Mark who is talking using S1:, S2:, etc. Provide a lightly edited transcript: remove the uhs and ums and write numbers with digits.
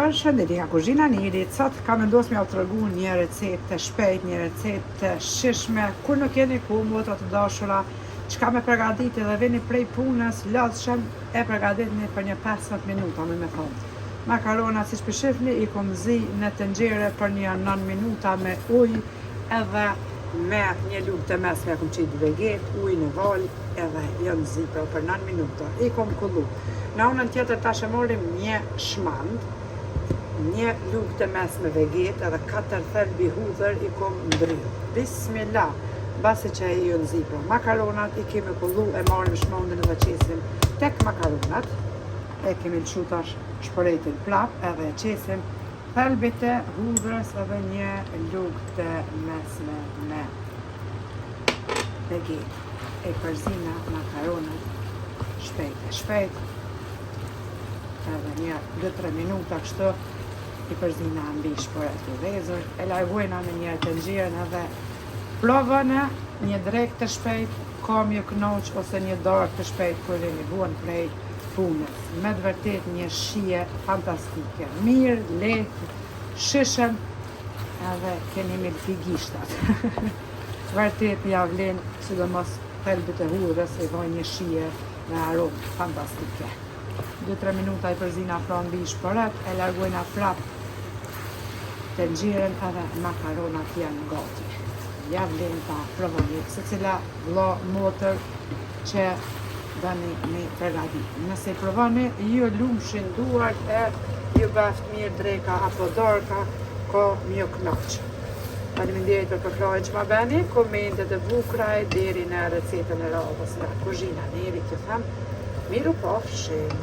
S1: Përshëndetje nga kuzhina Nirit. Sot kam vendosur m'ja t'regu një recetë të shpejt, një recetë të shishme. Kur nuk jeni ku, motra të dashura, çka me përgatitë dhe vini prej punës, lodhshëm e përgatitni për një 15 minuta, me thonë. Makarona, siç po shihni, i kom zi në tenxhere për një 9 minuta me ujë edhe me një lugë të mesme, kom qit veget, ujë në val edhe janë zi për 9 minuta. I kom kullu. Në anën tjetër tash e morim një shmand, një lugë të mesme veget edhe 4 thelbi hudhër i kom ndryr. Bismillah, basi që e ju nëzipro. Makaronat i kemi kullu, e marim shmandin edhe qesim tek makaronat. E kemi lëshu tash shpëretin prap edhe qesim thelbit e hudhërës edhe një lugë të mesme me veget. E përzina makaronat shpejt edhe një 2-3 minuta kështu i përzina mbi shporet të vezur, e largojna në një tenxhere edhe provëne një drek të shpejt, kam ju knoq ose një darkë të shpejt kur vini vuan prej punës. Me të vërtet një shije fantastike, mirë, lehtë, shishëm edhe keni milfi gishtat. Vërtet ja vlen, sidomos thelbit e hudhërës i dhoj një shije me aromë fantastike. 2-3 minuta i përzina pranë mbi shporet, e largojna prap tenxheren edhe makaronat janë gati. Ja vlen ta provoni, secila vëlla motër që dani me përgatit. Nëse i provoni, ju lumshin duart e ju bëft mirë dreka apo darka, ko mjo knoq. Faleminderit për përkrahjen që ma bëni, komentet e bukura deri në recetën e radhës nga kuzhina Nirit, ju them, miru pafshim.